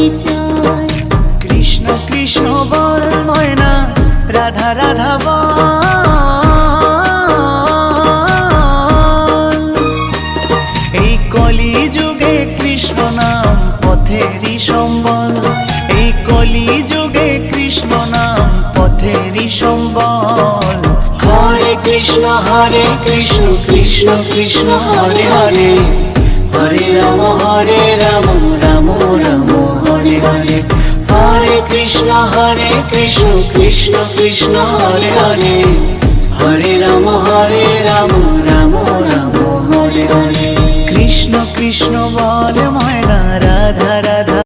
পরিচয়। কৃষ্ণ কৃষ্ণ বল ময়না, রাধা রাধা বল। এই কলি যুগে কৃষ্ণ নাম পথেরই সম্বল, এই কলি যুগে কৃষ্ণ নাম পথেরই সম্বল। হরে কৃষ্ণ কৃষ্ণ কৃষ্ণ হরে হরে, হরে রাম রাম রাম হরে হরে। হরে কৃষ্ণ কৃষ্ণ কৃষ্ণ হরে হরে, হরে রাম রাম রাম হরে হরে। কৃষ্ণ কৃষ্ণ বল ময়না, রাধা